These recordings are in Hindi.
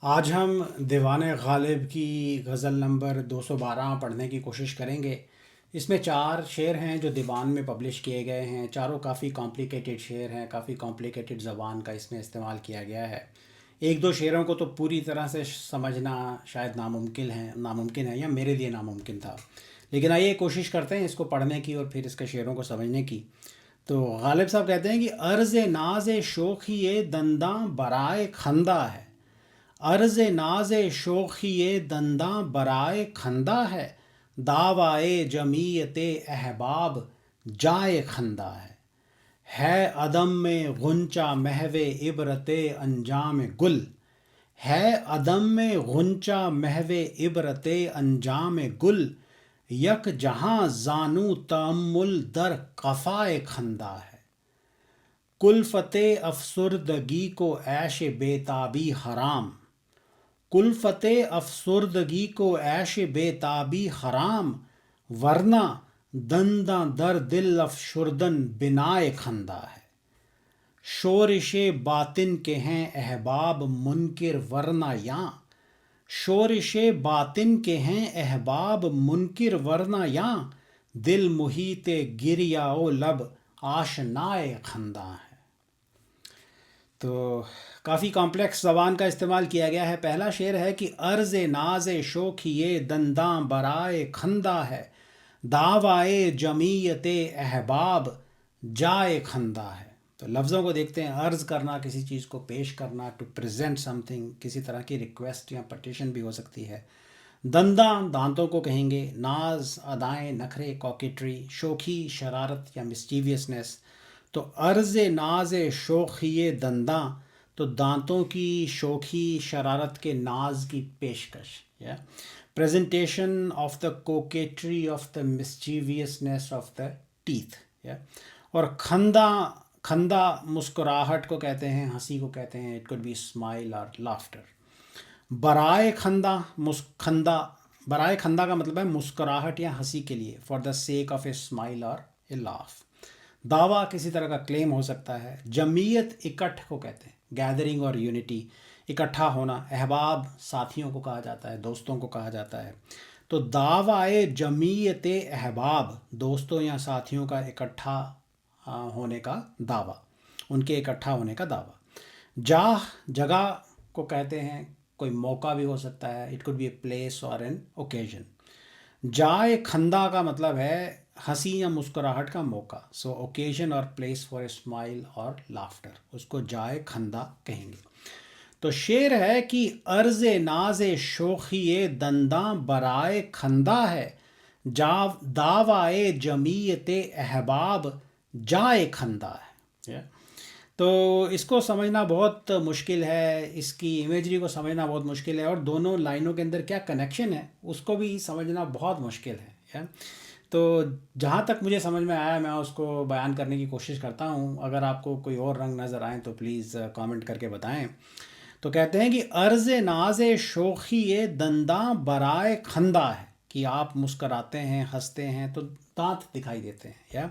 आज हम दीवान गालिब की गज़ल नंबर 212 पढ़ने की कोशिश करेंगे। इसमें 4 शेर हैं जो दीवान में पब्लिश किए गए हैं। चारों काफ़ी कॉम्प्लिकेटेड शेर हैं, काफ़ी कॉम्प्लिकेटेड ज़बान का इसमें इस्तेमाल किया गया है। एक दो शेरों को तो पूरी तरह से समझना शायद नामुमकिन है या मेरे लिए नामुमकिन था। लेकिन आइए कोशिश करते हैं इसको पढ़ने की और फिर इसके शेरों को समझने की। तो गालिब साहब कहते हैं कि अर्ज़ नाज शोखी दंदा बराए खंदा है। अर्ज़ नाज शोखी दंदा बराए खंदा है। दावाए जमीयत अहबाब जाए खंदा है अदम में गुंचा महवे इबरत अंजाम गुल। है अदम में गुंचा महवे इबरत अंजाम गुल। यक जहाँ जानू तअम्मुल दर कफ़ाए खंदा है। कुल्फ़ते अफसुर्दगी को ऐश बेताबी हराम। कुल्फ़ते अफसुर्दगी को ऐश बेताबी हराम। वरना दंदा दर दिल अफशुर्दन बिनाए खंदा है। शोरिशे बातिन के हैं अहबाब मुनकिर वरना या। शोरिशे बातिन के हैं अहबाब मुनकिर वरना या। दिल मुहीते गिरियाओ लब आशनाए खंदा है। तो काफ़ी कॉम्प्लेक्स ज़बान का इस्तेमाल किया गया है। पहला शेर है कि अर्ज़ नाज शोखिए दंदां बराए खंदा है। दावाए जमीयत अहबाब जाए खंदा है। तो लफ्ज़ों को देखते हैं। अर्ज़ करना, किसी चीज़ को पेश करना, टू प्रेजेंट समथिंग, किसी तरह की रिक्वेस्ट या पटिशन भी हो सकती है। दंदा दांतों को कहेंगे। नाज अदाएँ, नखरे, कॉकेट्री। शोखी शरारत या मिस्चीवियसनेस। तो अर्ज़ नाज शोखी दंदा तो दांतों की शोखी शरारत के नाज की पेशकश या presentation of the coquetry of the mischievousness of the teeth या। और खंदा, खंदा मुस्कुराहट को कहते हैं, हंसी को कहते हैं। इट कुड बी स्माइल और लाफ्टर। बराए खंदा, खंदा, बराए खंदा का मतलब है मुस्कुराहट या हंसी के लिए, for the sake of a smile और ए लाफ। दावा किसी तरह का क्लेम हो सकता है। जमीयत इकट्ठ को कहते हैं, गैदरिंग और यूनिटी, इकट्ठा होना। अहबाब साथियों को कहा जाता है, दोस्तों को कहा जाता है। तो दावाए जमीयत अहबाब दोस्तों या साथियों का इकट्ठा होने का दावा, उनके इकट्ठा होने का दावा। जाह जगह को कहते हैं, कोई मौका भी हो सकता है। It could be a place और एन ओकेजन। जाए खंदा का मतलब है हंसी या मुस्कुराहट का मौका। सो ओकेजन और प्लेस फॉर ए स्माइल और लाफ्टर, उसको जाए खंदा कहेंगे। तो शेर है कि अर्ज़ नाज शोखी दंदा बराए खंदा है। जा दावाए जमीयत अहबाब जाए खंदा है। तो इसको समझना बहुत मुश्किल है, इसकी इमेजरी को समझना बहुत मुश्किल है, और दोनों लाइनों के अंदर क्या कनेक्शन है उसको भी समझना बहुत मुश्किल है। तो जहाँ तक मुझे समझ में आया मैं उसको बयान करने की कोशिश करता हूँ। अगर आपको कोई और रंग नज़र आए तो प्लीज़ कमेंट करके बताएं। तो कहते हैं कि अर्ज़ नाज शोखी दंदा बराए खंदा है, कि आप मुस्कराते हैं, हंसते हैं तो दांत दिखाई देते हैं या।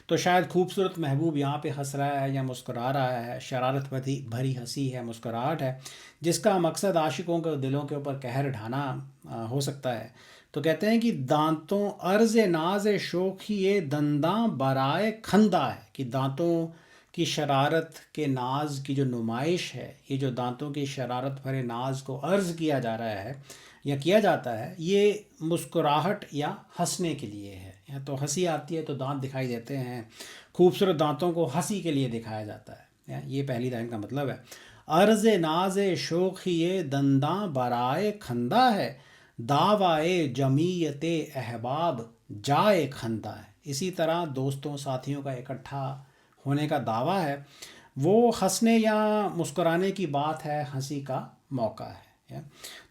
तो शायद खूबसूरत महबूब यहाँ पे हंस रहा है या मुस्कुरा रहा है। शरारत भरी भरी हंसी है, मुस्कुराहट है, जिसका मकसद आशिकों के दिलों के ऊपर कहर ढाना हो सकता है। तो कहते हैं कि दांतों अर्ज़ नाज शोखी दंदा बराए खंदा है, कि दांतों की शरारत के नाज की जो नुमाइश है, ये जो दांतों की शरारत भरे नाज को अर्ज़ किया जा रहा है या किया जाता है, ये मुस्कुराहट या हंसने के लिए है। या तो हंसी आती है तो दांत दिखाई देते हैं, खूबसूरत दांतों को हंसी के लिए दिखाया जाता है। ये पहली लाइन का मतलब है। अर्ज़ नाज शोखी दंदा बराए खंदा है। दावाए जमीयत अहबाब जाए खंदा है। इसी तरह दोस्तों साथियों का इकट्ठा होने का दावा है, वो हंसने या मुस्कुराने की बात है, हंसी का मौका है।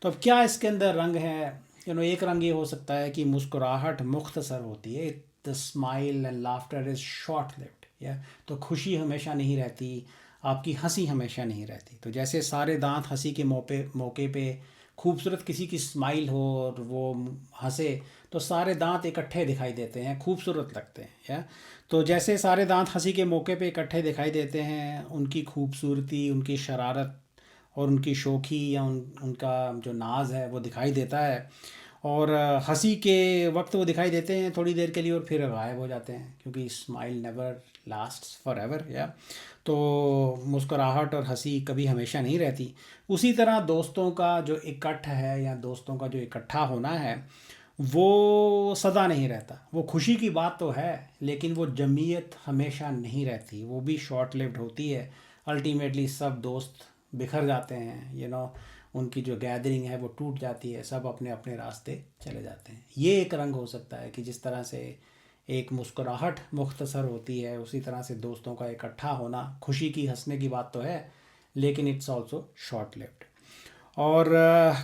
तो अब क्या इसके अंदर रंग है? एक रंग ये हो सकता है कि मुस्कुराहट मुख्तसर होती है। The smile and laughter is short lived. या तो खुशी हमेशा नहीं रहती, आपकी हंसी हमेशा नहीं रहती। तो जैसे सारे दांत हंसी के मौके पे खूबसूरत किसी की स्माइल हो और वो हंसे तो सारे दांत इकट्ठे दिखाई देते हैं, खूबसूरत लगते हैं। या तो जैसे सारे दांत हंसी के मौके पे इकट्ठे दिखाई देते हैं, उनकी खूबसूरती, उनकी शरारत और उनकी शोखी या उनका जो नाज है वो दिखाई देता है। और हंसी के वक्त वो दिखाई देते हैं थोड़ी देर के लिए और फिर गायब हो जाते हैं, क्योंकि smile never lasts for ever, या तो मुस्कुराहट और हंसी कभी हमेशा नहीं रहती। उसी तरह दोस्तों का जो इकट्ठ है या दोस्तों का जो इकट्ठा होना है वो सदा नहीं रहता। वो खुशी की बात तो है, लेकिन वो जमीयत हमेशा नहीं रहती, वो भी शॉर्ट लिव्ड होती है। अल्टीमेटली सब दोस्त बिखर जाते हैं, उनकी जो गैदरिंग है वो टूट जाती है, सब अपने अपने रास्ते चले जाते हैं। ये एक रंग हो सकता है कि जिस तरह से एक मुस्कुराहट मुख्तसर होती है, उसी तरह से दोस्तों का इकट्ठा होना खुशी की हंसने की बात तो है, लेकिन इट्स ऑल्सो शॉर्ट लिव्ड। और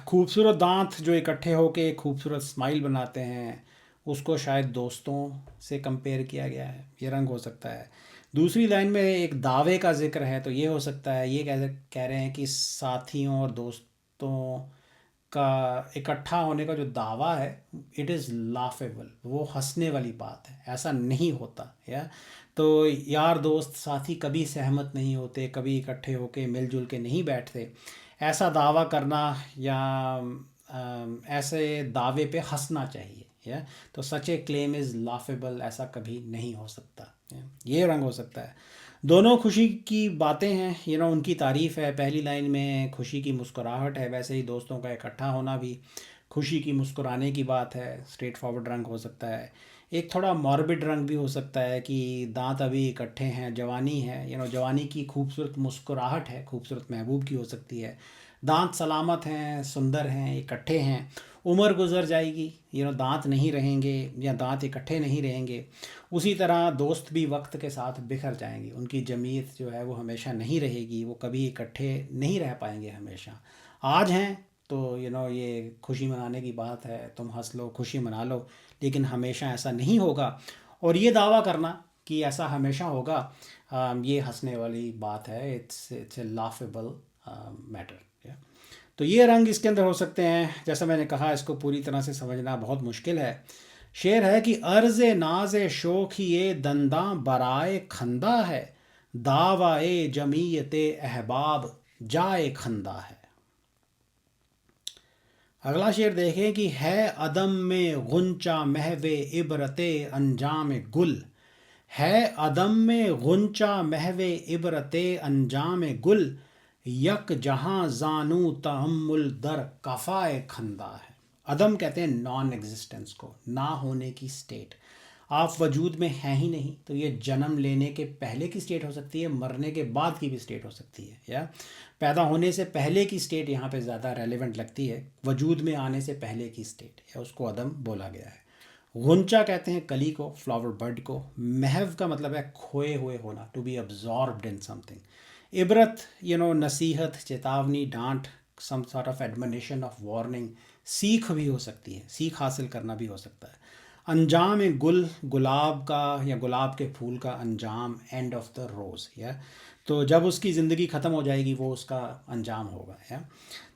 खूबसूरत दांत जो इकट्ठे होके खूबसूरत स्माइल बनाते हैं, उसको शायद दोस्तों से कंपेयर किया गया है, ये रंग हो सकता है। दूसरी लाइन में एक दावे का जिक्र है, तो ये हो सकता है, ये कह रहे हैं कि साथियों और दोस्तों का इकट्ठा होने का जो दावा है, इट इज़ लाफेबल, वो हंसने वाली बात है, ऐसा नहीं होता। या तो यार दोस्त साथी कभी सहमत नहीं होते, कभी इकट्ठे होके मिलजुल के नहीं बैठते। ऐसा दावा करना या ऐसे दावे पे हंसना चाहिए, या तो सच ए क्लेम इज़ लाफेबल, ऐसा कभी नहीं हो सकता। ये रंग हो सकता है। दोनों खुशी की बातें हैं, उनकी तारीफ़ है। पहली लाइन में खुशी की मुस्कुराहट है, वैसे ही दोस्तों का इकट्ठा होना भी खुशी की मुस्कुराने की बात है। स्ट्रेट फॉरवर्ड रंग हो सकता है। एक थोड़ा मॉर्बिड रंग भी हो सकता है कि दांत अभी इकट्ठे हैं, जवानी है, जवानी की खूबसूरत मुस्कुराहट है, खूबसूरत महबूब की हो सकती है। दांत सलामत हैं, सुंदर हैं, इकट्ठे हैं। उम्र गुजर जाएगी, दांत नहीं रहेंगे या दांत इकट्ठे नहीं रहेंगे। उसी तरह दोस्त भी वक्त के साथ बिखर जाएंगे, उनकी जमीयत जो है वो हमेशा नहीं रहेगी, वो कभी इकट्ठे नहीं रह पाएंगे हमेशा। आज हैं तो ये खुशी मनाने की बात है, तुम हंस लो, खुशी मना लो, लेकिन हमेशा ऐसा नहीं होगा। और ये दावा करना कि ऐसा हमेशा होगा, ये हंसने वाली बात है। It's a laughable matter. तो ये रंग इसके अंदर हो सकते हैं। जैसा मैंने कहा, इसको पूरी तरह से समझना बहुत मुश्किल है। शेर है कि अर्ज़ नाज शोख ये दंदा बराए खंदा है, दावाए जमीयत अहबाब जाए खंदा है। अगला शेर देखें कि है अदम में गुंचा महवे इबरते अंजाम गुल, है अदम में गुंचा महवे इबरते अंजाम गुल, यक जहां जानू तहम्मुल दर कफ़ाए खंदा है। अदम कहते हैं नॉन एग्जिस्टेंस को, ना होने की स्टेट। आप वजूद में हैं ही नहीं, तो ये जन्म लेने के पहले की स्टेट हो सकती है, मरने के बाद की भी स्टेट हो सकती है, या पैदा होने से पहले की स्टेट यहाँ पे ज़्यादा रेलेवेंट लगती है, वजूद में आने से पहले की स्टेट, या उसको अदम बोला गया है। गुंचा कहते हैं कली को, फ्लावर बर्ड को। महव का मतलब है खोए हुए होना, to be absorbed in something. इबरत नसीहत, चेतावनी, डांट, some sort of admonition of warning. सीख भी हो सकती है, सीख हासिल करना भी हो सकता है। अंजाम गुल, गुलाब का या गुलाब के फूल का अंजाम, एंड ऑफ द रोज़, या तो जब उसकी ज़िंदगी ख़त्म हो जाएगी वो उसका अंजाम होगा, या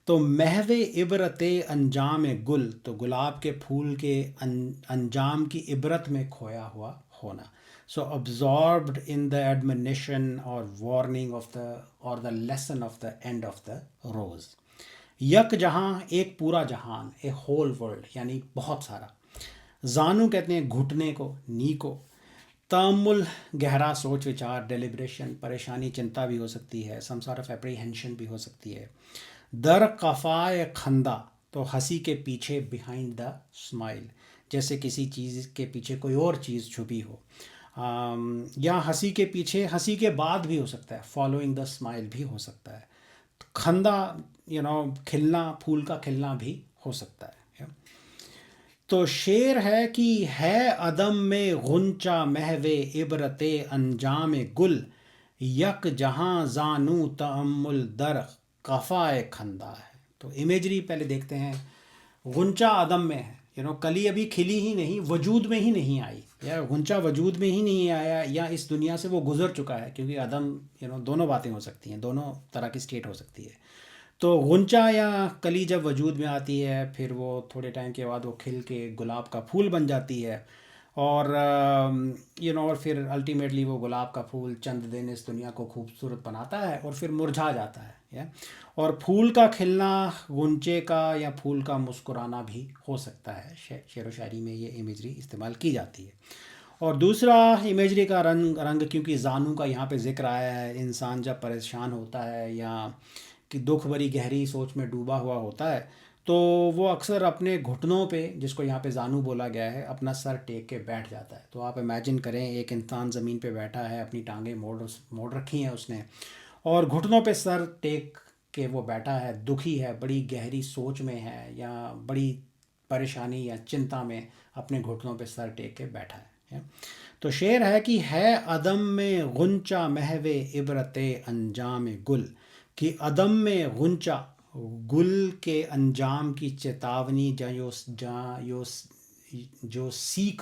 तो महवे इबरत अंजाम गुल, तो गुलाब के फूल के अंजाम की इबरत में खोया हुआ होना। So absorbed in the admonition और वार्निंग ऑफ द और the lesson of the end of the रोज़। यक जहाँ, एक पूरा जहान, ए होल वर्ल्ड, यानी बहुत सारा। जानू कहते हैं घुटने को, नी को। तअम्मुल गहरा सोच विचार, डेलिब्रेशन, परेशानी चिंता भी हो सकती है, सम सॉर्ट ऑफ एप्रीहेंशन भी हो सकती है। दर कफ़ाए खंदा, तो हंसी के पीछे, बिहाइंड द स्माइल, जैसे किसी चीज़ के पीछे कोई और चीज़ छुपी हो। या हंसी के पीछे, हंसी के बाद भी हो सकता है, फॉलोइंग द स्माइल भी हो सकता है। तो खंदा खिलना, फूल का खिलना भी हो सकता है। तो शेर है कि है अदम में गुंचा महवे इबरते अंजाम गुल, यक जहां जानू तअम्मुल दर कफ़ाए खंदा है। तो इमेजरी पहले देखते हैं। गुंचा अदम में है, कली अभी खिली ही नहीं, वजूद में ही नहीं आई, या गुंचा वजूद में ही नहीं आया, या इस दुनिया से वो गुजर चुका है, क्योंकि अदम दोनों बातें हो सकती हैं, दोनों तरह की स्टेट हो सकती है। तो गुंचा या कली जब वजूद में आती है, फिर वो थोड़े टाइम के बाद वो खिल के गुलाब का फूल बन जाती है, और और फिर अल्टीमेटली वो गुलाब का फूल चंद दिन इस दुनिया को खूबसूरत बनाता है और फिर मुरझा जाता है, या। और फूल का खिलना गुंचे का या फूल का मुस्कुराना भी हो सकता है। शेर व शायरी में ये इमेजरी इस्तेमाल की जाती है। और दूसरा इमेजरी का रंग क्योंकि जानू का यहाँ पे जिक्र आया है, इंसान जब परेशान होता है या कि दुख भरी गहरी सोच में डूबा हुआ होता है तो वो अक्सर अपने घुटनों पे, जिसको यहाँ पे जानू बोला गया है, अपना सर टेक के बैठ जाता है। तो आप इमेजिन करें एक इंसान ज़मीन पे बैठा है, अपनी टांगें मोड़ रखी हैं उसने, और घुटनों पे सर टेक के वो बैठा है, दुखी है, बड़ी गहरी सोच में है या बड़ी परेशानी या चिंता में अपने घुटनों पे सर टेक के बैठा है। तो शेर है कि है अदम में गुंचा महवे इबरते अंजाम गुल, कि अदम में गुंचा, गुल के अंजाम की चेतावनी जो सीख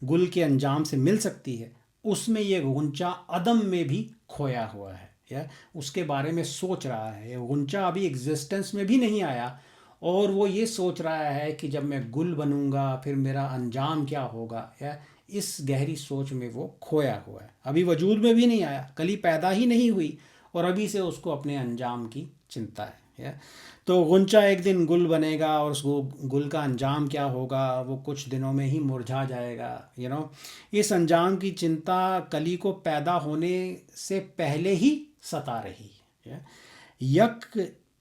गुल के अंजाम से मिल सकती है, उसमें ये गुंचा अदम में भी खोया हुआ है या उसके बारे में सोच रहा है। ये गुंचा अभी एग्जिस्टेंस में भी नहीं आया और वो ये सोच रहा है कि जब मैं गुल बनूंगा फिर मेरा अंजाम क्या होगा, या इस गहरी सोच में वो खोया हुआ है। अभी वजूद में भी नहीं आया, कली पैदा ही नहीं हुई और अभी से उसको अपने अंजाम की चिंता है। या तो गुंचा एक दिन गुल बनेगा और उस गुल का अंजाम क्या होगा वो कुछ दिनों में ही मुरझा जाएगा। इस अंजाम की चिंता कली को पैदा होने से पहले ही सता रही है। यक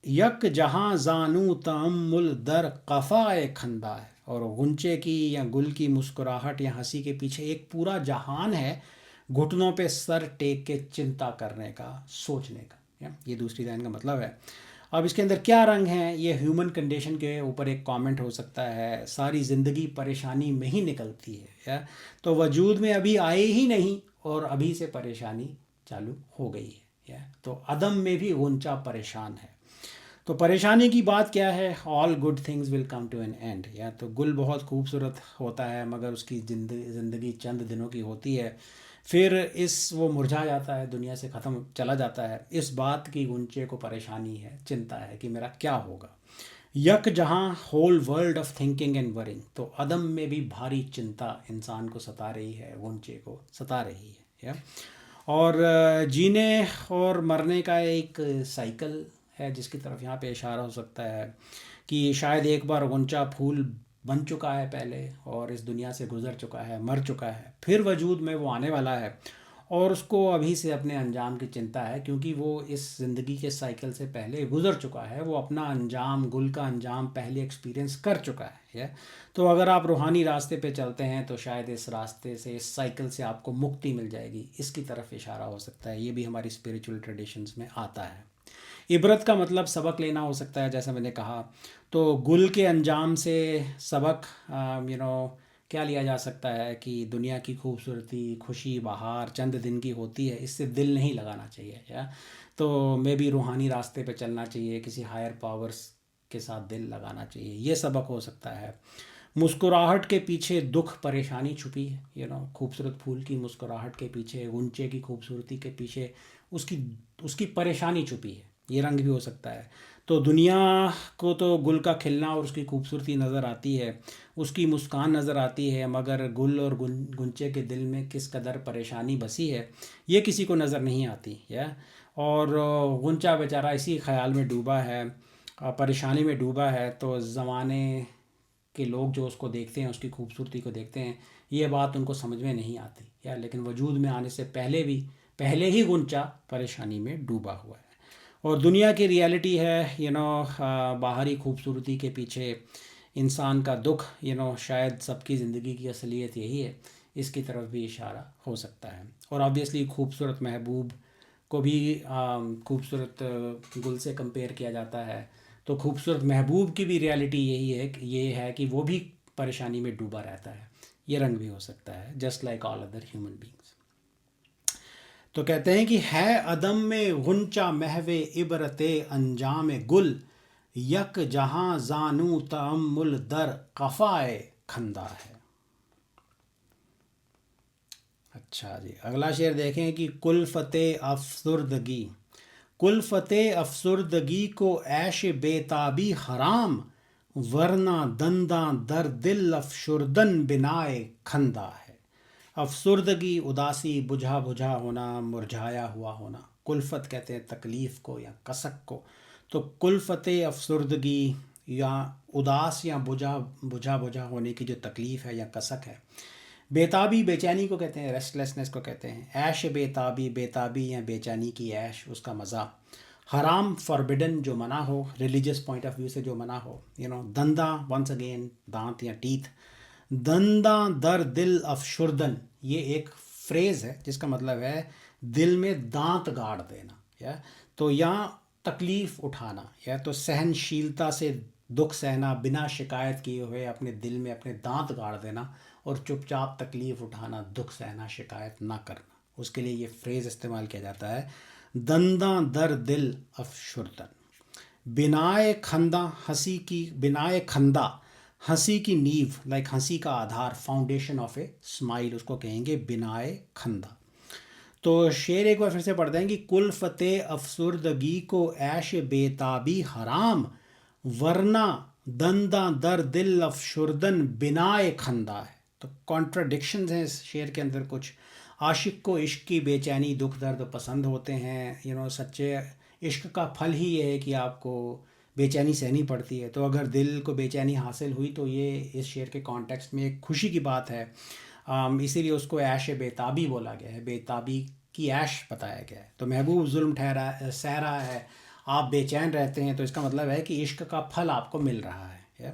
यक जहाँ जानू तअम्मुल दर कफ़ाए खंदा है। और गुंचे की या गुल की मुस्कुराहट या हंसी के पीछे एक पूरा जहान है, घुटनों पे सर टेक के चिंता करने का, सोचने का। ये दूसरी लाइन का मतलब है। अब इसके अंदर क्या रंग है, ये ह्यूमन कंडीशन के ऊपर एक कमेंट हो सकता है। सारी ज़िंदगी परेशानी में ही निकलती है या तो वजूद में अभी आए ही नहीं और अभी से परेशानी चालू हो गई है या तो अदम में भी गुंचा परेशान है। तो परेशानी की बात क्या है, all good things will come to an end. या तो गुल बहुत खूबसूरत होता है मगर उसकी ज़िंदगी चंद दिनों की होती है, फिर वो मुरझा जाता है, दुनिया से ख़त्म चला जाता है। इस बात की गुंचे को परेशानी है, चिंता है कि मेरा क्या होगा। यक जहाँ whole world of thinking and worrying, तो अदम में भी भारी चिंता इंसान को सता रही है, गुंचे को सता रही है या? और जीने और मरने का एक साइकिल है जिसकी तरफ यहाँ पे इशारा हो सकता है कि शायद एक बार गुंचा फूल बन चुका है पहले और इस दुनिया से गुजर चुका है, मर चुका है, फिर वजूद में वो आने वाला है और उसको अभी से अपने अंजाम की चिंता है क्योंकि वो इस ज़िंदगी के साइकिल से पहले गुजर चुका है। वो अपना अंजाम, गुल का अंजाम पहले एक्सपीरियंस कर चुका है। तो अगर आप रूहानी रास्ते पे चलते हैं तो शायद इस रास्ते से, इस साइकिल से आपको मुक्ति मिल जाएगी, इसकी तरफ इशारा हो सकता है। ये भी हमारी स्पिरिचुअल ट्रेडिशंस में आता है। इबरत का मतलब सबक लेना हो सकता है, जैसा मैंने कहा। तो गुल के अंजाम से सबक क्या लिया जा सकता है कि दुनिया की खूबसूरती, खुशी, बहार चंद दिन की होती है, इससे दिल नहीं लगाना चाहिए या तो मे भी रूहानी रास्ते पे चलना चाहिए, किसी हायर पावर्स के साथ दिल लगाना चाहिए, ये सबक हो सकता है। मुस्कुराहट के पीछे दुख परेशानी छुपी है, खूबसूरत फूल की मुस्कुराहट के पीछे, गुंचे की खूबसूरती के पीछे उसकी उसकी परेशानी छुपी है, ये रंग भी हो सकता है। तो दुनिया को तो गुल का खिलना और उसकी खूबसूरती नज़र आती है, उसकी मुस्कान नज़र आती है, मगर गुल और गुंचे के दिल में किस कदर परेशानी बसी है ये किसी को नज़र नहीं आती है। और गुंचा बेचारा इसी ख्याल में डूबा है, परेशानी में डूबा है। तो ज़माने के लोग जो उसको देखते हैं, उसकी खूबसूरती को देखते हैं, ये बात उनको समझ में नहीं आती या लेकिन वजूद में आने से पहले ही गुंचा परेशानी में डूबा हुआ है। और दुनिया की रियलिटी है बाहरी खूबसूरती के पीछे इंसान का दुख, शायद सबकी ज़िंदगी की असलियत यही है, इसकी तरफ भी इशारा हो सकता है। और ऑब्वियसली खूबसूरत महबूब को भी खूबसूरत गुल से कंपेयर किया जाता है। तो खूबसूरत महबूब की भी रियलिटी ये है कि वो भी परेशानी में डूबा रहता है, ये रंग भी हो सकता है, just like all other human beings. तो कहते हैं कि है अदम में गुंचा महवे इबरते अंजाम गुल, यक जहाँ जानू तअम्मुल दर कफ़ाए खंदा है। अच्छा जी, अगला शेर देखें कि कुल्फ़ते अफसुर्दगी को ऐश बेताबी हराम, वरना दंदा दर दिल अफशुर्दन बिनाए खंदा है। अफसुर्दगी, उदासी, बुझा बुझा होना, मुरझाया हुआ होना। कुल्फ़त कहते हैं तकलीफ़ को या कसक को। तो कुल्फ़त अफसरदगी या उदास या बुझा बुझा बुझा होने की जो तकलीफ़ है या कसक है। बेताबी बेचैनी को कहते हैं, रेस्टलेसनेस को कहते हैं। ऐश बेताबी, बेताबी या बेचैनी की ऐश, उसका मज़ा। हराम फॉरबिडन, जो मना हो, रिलीजियस पॉइंट ऑफ व्यू से जो मना हो, दंदा, वंस अगेन दांत या टीथ। दंदा दर दिल अफशुर्दन, ये एक फ्रेज़ है जिसका मतलब है दिल में दांत गाड़ देना, या तो यहाँ तकलीफ़ उठाना, या तो सहनशीलता से दुख सहना, बिना शिकायत किए हुए अपने दिल में अपने दांत गाड़ देना, और चुपचाप तकलीफ़ उठाना, दुख सहना, शिकायत ना करना, उसके लिए ये फ्रेज़ इस्तेमाल किया जाता है, दंदा दर दिल अफशुर्दन। बिनाए खंदा, हंसी की, बिनाए खंदा, हंसी की नींव, लाइक हंसी का आधार, फाउंडेशन ऑफ ए स्माइल, उसको कहेंगे बिनाए खंदा। तो शेर एक बार फिर से पढ़ते हैं कि कुल्फ़ते अफसुर्दगी को ऐश बेताबी हराम, वरना दंदा दर दिल अफशुर्दन बिनाए खंदा है। तो कॉन्ट्राडिक्शंस हैं इस शेर के अंदर कुछ। आशिक को इश्क की बेचैनी, दुख दर्द पसंद होते हैं, सच्चे इश्क का फल ही ये है कि आपको बेचैनी सहनी पड़ती है। तो अगर दिल को बेचैनी हासिल हुई तो ये इस शेर के कॉन्टेक्स्ट में एक खुशी की बात है, इसीलिए उसको ऐश बेताबी बोला गया है, बेताबी की ऐश बताया गया है। तो महबूब जुल्म ठहरा सह रहा है, आप बेचैन रहते हैं, तो इसका मतलब है कि इश्क का फल आपको मिल रहा है।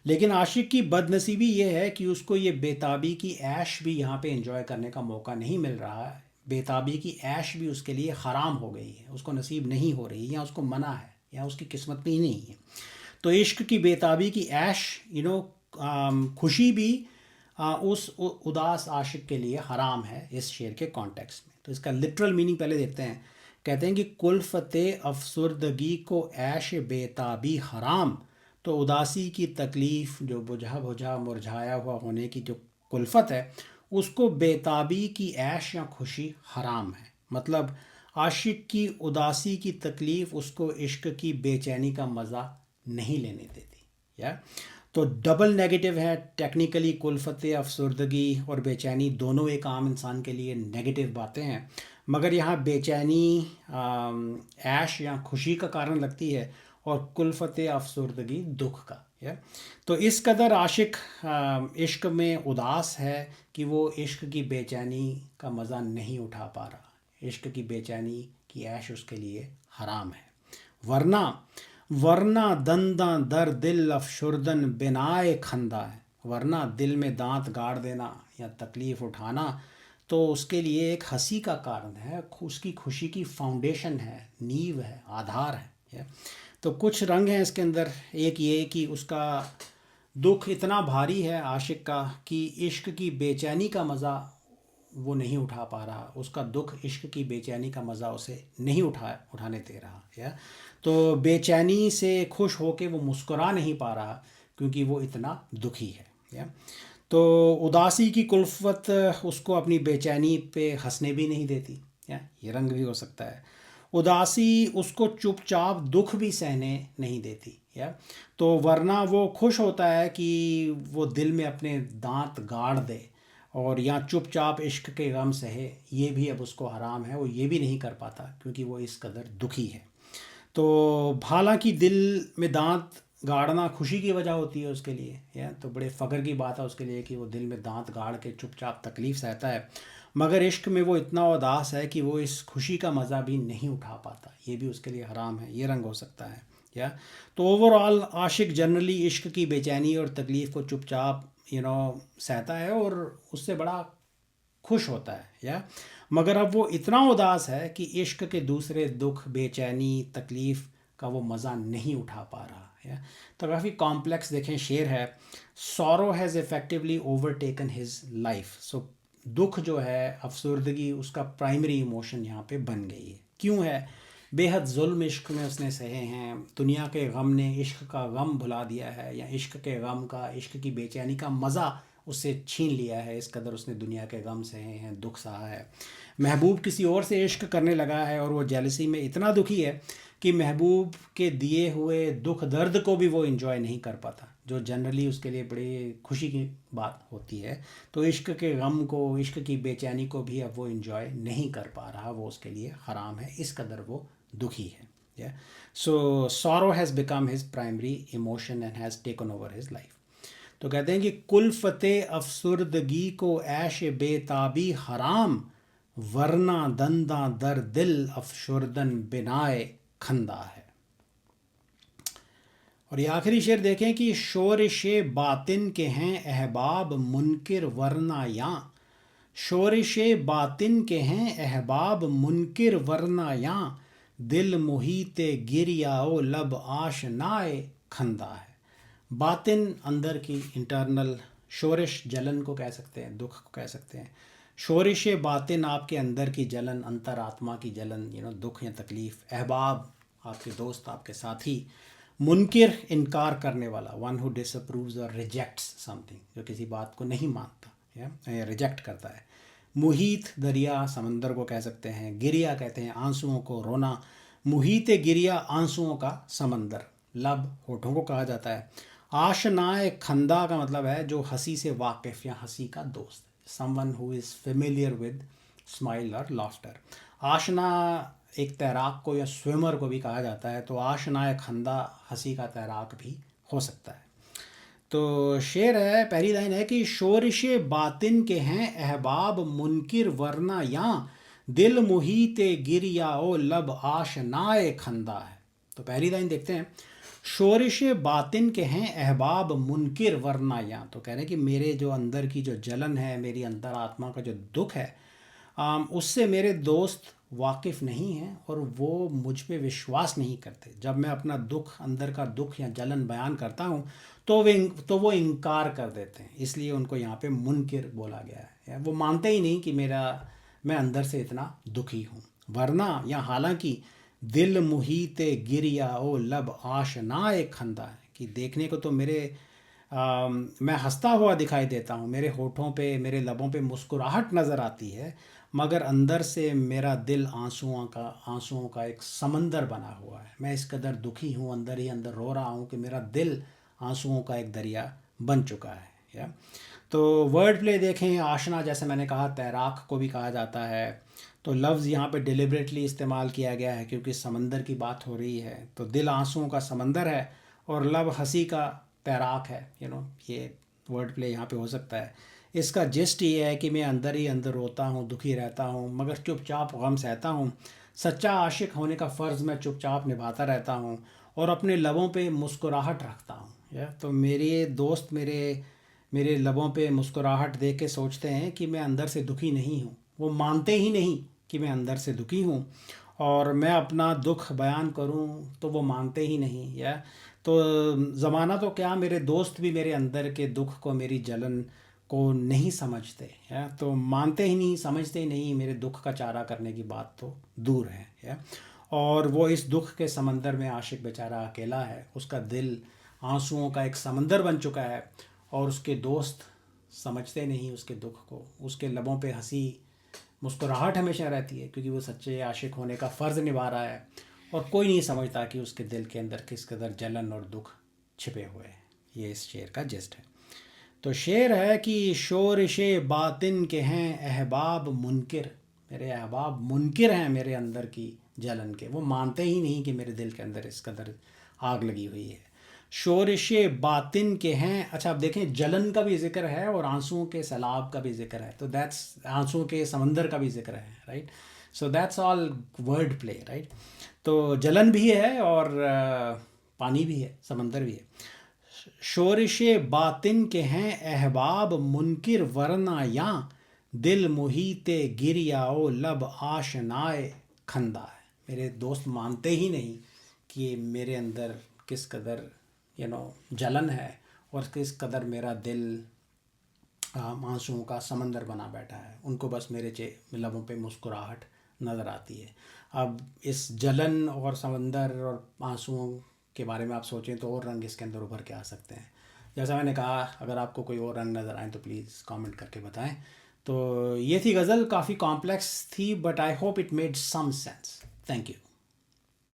लेकिन आशिक की बदनसीबी ये है कि उसको ये बेताबी की ऐश भी यहाँ पे एंजॉय करने का मौका नहीं मिल रहा है। बेताबी की ऐश भी उसके लिए हराम हो गई है, उसको नसीब नहीं हो रही, या उसको मना है, या उसकी किस्मत में ही नहीं है। तो इश्क की बेताबी की ऐश, खुशी भी उस उदास आशिक के लिए हराम है इस शेर के कॉन्टेक्स्ट में। तो इसका लिटरल मीनिंग पहले देखते हैं। कहते हैं कि कुल्फ़ते अफसुर्दगी को ऐश बेताबी हराम, तो उदासी की तकलीफ़, जो बुझा बुझा मुरझाया हुआ होने की जो कुल्फ़त है, उसको बेताबी की ऐश या खुशी हराम है। मतलब आशिक की उदासी की तकलीफ़ उसको इश्क की बेचैनी का मज़ा नहीं लेने देती, या तो डबल नेगेटिव है टेक्निकली। कुल्फ़त अफसरदगी और बेचैनी दोनों एक आम इंसान के लिए नेगेटिव बातें हैं, मगर यहाँ बेचैनी ऐश या खुशी का कारण लगती है, और कुल्फ़त अफसरदगी दुख का, या तो इस कदर आशिक इश्क में उदास है कि वो इश्क की बेचैनी का मज़ा नहीं उठा पा रहा। इश्क की बेचैनी की ऐश उसके लिए हराम है। वरना दंदा दर दिल अफशुर्दन बिनाए खंदा है, वरना दिल में दांत गाड़ देना या तकलीफ़ उठाना तो उसके लिए एक हंसी का कारण है, उसकी खुशी की फाउंडेशन है, नींव है, आधार है। तो कुछ रंग हैं इसके अंदर। एक ये कि उसका दुख इतना भारी है आशिक का कि इश्क की बेचैनी का मज़ा वो नहीं उठा पा रहा, उसका दुख इश्क की बेचैनी का मज़ा उसे नहीं उठाने दे रहा, या तो बेचैनी से खुश होके वो मुस्कुरा नहीं पा रहा क्योंकि वो इतना दुखी है, या तो उदासी की कुल्फ़त उसको अपनी बेचैनी पे हंसने भी नहीं देती, या ये रंग भी हो सकता है। उदासी उसको चुपचाप दुख भी सहने नहीं देती, या तो वरना वो खुश होता है कि वो दिल में अपने दांत गाड़ दे और या चुपचाप इश्क के गम सहे, ये भी अब उसको हराम है, वो ये भी नहीं कर पाता क्योंकि वो इस कदर दुखी है। तो हालांकि दिल में दांत गाड़ना खुशी की वजह होती है उसके लिए, या तो बड़े फ़ख्र की बात है उसके लिए कि वो दिल में दांत गाड़ के चुपचाप तकलीफ़ सहता है, मगर इश्क में वो इतना उदास है कि वो इस खुशी का मज़ा भी नहीं उठा पाता, ये भी उसके लिए हराम है। ये रंग हो सकता है, या तो ओवरऑल आशिक जनरली इश्क की बेचैनी और तकलीफ़ को चुपचाप सहता है और उससे बड़ा खुश होता है, या मगर अब वो इतना उदास है कि इश्क के दूसरे दुख, बेचैनी, तकलीफ़ का वो मज़ा नहीं उठा पा रहा है। तो काफ़ी कॉम्प्लेक्स देखें शेर है। Sorrow has effectively overtaken his life. So दुख जो है, अफसरदगी, उसका प्राइमरी इमोशन यहाँ पे बन गई है। क्यों है? बेहद जुल्म इश्क में उसने सहे हैं, दुनिया के गम ने इश्क का गम भुला दिया है, या इश्क के गम का, इश्क की बेचैनी का मज़ा उससे छीन लिया है, इस कदर उसने दुनिया के गम सहे हैं, दुख सहा है। महबूब किसी और से इश्क करने लगा है और वो जेलसी में इतना दुखी है कि महबूब के दिए हुए दुख दर्द को भी वो इन्जॉय नहीं कर पाता, जो जनरली उसके लिए बड़ी खुशी की बात होती है। तो इश्क के गम को, इश्क की बेचैनी को भी अब वो इन्जॉय नहीं कर पा रहा, वो उसके लिए हराम है, इस कदर वो दुखी है। So sorrow has become his primary emotion and has taken over his life. तो कहते हैं कि कुल्फ़ते अफसुर्दगी को ऐश बेताबी हराम, वरना दंदा दर दिल अफशुर्दन बिनाए खंदा है। और ये आखिरी शेर देखें कि शोरिश बातिन के हैं अहबाब मुनकिर वरना या, शोरिश बातिन के हैं अहबाब मुनकिर वरना या, दिल मुहीते गिरियाओ लब आशनाए खंदा है। बातिन अंदर की इंटरनल, शोरिश जलन को कह सकते हैं, दुख को कह सकते हैं। शोरिश बातिन आपके अंदर की जलन, अंतरात्मा की जलन, दुख या तकलीफ़। अहबाब आपके दोस्त, आपके साथी। मुनकिर इनकार करने वाला, वन हु डिसअप्रूव्स और रिजेक्ट्स समथिंग, जो किसी बात को नहीं मानता या रिजेक्ट करता है। मुहीत दरिया, समंदर को कह सकते हैं। गिरिया कहते हैं आंसुओं को, रोना। मुहीत गिरिया, आंसुओं का समंदर। लब होठों को कहा जाता है। आशनाए खंदा का मतलब है जो हंसी से वाकिफ़ या हंसी का दोस्त, someone who is familiar with smile और लाफ्टर। आशना एक तैराक को या स्विमर को भी कहा जाता है, तो आशनाए खंदा हंसी का तैराक भी हो सकता है। तो शेर है, पहली लाइन है कि शोरिश बातिन के हैं अहबाब मुनकिर वरना या, दिल मुहीते गिरियाओ लब आशनाए खंदा है। तो पहली लाइन देखते हैं, शोरिश बातिन के हैं अहबाब मुनकिर वरना या। तो कह रहे हैं कि मेरे जो अंदर की जो जलन है, मेरी अंतर आत्मा का जो दुख है, उससे मेरे दोस्त वाकिफ़ नहीं हैं और वो मुझ पे विश्वास नहीं करते। जब मैं अपना दुख, अंदर का दुख या जलन बयान करता हूँ तो वो इनकार कर देते हैं, इसलिए उनको यहाँ पे मुनकिर बोला गया है। वो मानते ही नहीं कि मैं अंदर से इतना दुखी हूँ। वरना या हालांकि दिल मुहीते गिरियाओ लब आशनाए खंदा है, कि देखने को तो मैं हंसता हुआ दिखाई देता हूँ, मेरे होठों पे, मेरे लबों पे मुस्कुराहट नज़र आती है, मगर अंदर से मेरा दिल आंसुओं का एक समंदर बना हुआ है। मैं इस कदर दुखी हूँ, अंदर ही अंदर रो रहा हूँ कि मेरा दिल आंसुओं का एक दरिया बन चुका है। या तो वर्ड प्ले देखें, आशना जैसे मैंने कहा तैराक को भी कहा जाता है, तो लफ्ज़ यहाँ पे डिलिबरेटली इस्तेमाल किया गया है क्योंकि समंदर की बात हो रही है। तो दिल आंसुओं का समंदर है और लब हंसी का तैराक है। ये वर्ड प्ले यहाँ पे हो सकता है। इसका जिस्ट ये है कि मैं अंदर ही अंदर रोता हूँ, दुखी रहता हूँ, मगर चुपचाप गम सहता हूँ। सच्चा आशिक होने का फ़र्ज़ मैं चुपचाप निभाता रहता हूँ और अपने लबों पे मुस्कुराहट रखता हूँ। तो मेरे दोस्त मेरे लबों पे मुस्कुराहट देख के सोचते हैं कि मैं अंदर से दुखी नहीं हूँ। वो मानते ही नहीं कि मैं अंदर से दुखी हूँ, और मैं अपना दुख बयान करूँ तो वो मानते ही नहीं। तो ज़माना तो क्या, मेरे दोस्त भी मेरे अंदर के दुख को, मेरी जलन को नहीं समझते। तो मानते ही नहीं, समझते ही नहीं, मेरे दुख का चारा करने की बात तो दूर है। और वो इस दुख के समंदर में आशिक बेचारा अकेला है, उसका दिल आंसुओं का एक समंदर बन चुका है और उसके दोस्त समझते नहीं उसके दुख को। उसके लबों पे हंसी, मुस्कुराहट हमेशा रहती है क्योंकि वो सच्चे आशिक होने का फ़र्ज़ निभा रहा है, और कोई नहीं समझता कि उसके दिल के अंदर किस कदर जलन और दुख छिपे हुए हैं। ये इस शेर का जिस्ट है। तो शेर है कि शोरिश बातिन के हैं अहबाब मुनकिर, मेरे अहबाब मुनकिर हैं मेरे अंदर की जलन के, वो मानते ही नहीं कि मेरे दिल के अंदर इस कदर आग लगी हुई है। शोरिश बातिन के हैं, अच्छा अब देखें, जलन का भी जिक्र है और आंसुओं के सैलाब का भी जिक्र है, तो दैट्स, आंसुओं के समंदर का भी जिक्र है, right. So that's all word play, right. तो जलन भी है और पानी भी है, समंदर भी है। शोरिश बातिन के हैं अहबाब मुनकिर वरना या, दिल मुहीते गिरियाओ लब आशनाए खंदा है। मेरे दोस्त मानते ही नहीं कि मेरे अंदर किस कदर जलन है और किस कदर मेरा दिल आंसुओं का समंदर बना बैठा है। उनको बस मेरे लबों पे मुस्कुराहट नज़र आती है। अब इस जलन और समंदर और आंसुओं के बारे में आप सोचें तो और रंग इसके अंदर उभर के आ सकते हैं। जैसा मैंने कहा, अगर आपको कोई और रंग नज़र आए तो प्लीज़ कमेंट करके बताएं। तो ये थी गज़ल, काफ़ी कॉम्प्लेक्स थी but I hope it made some sense. Thank you.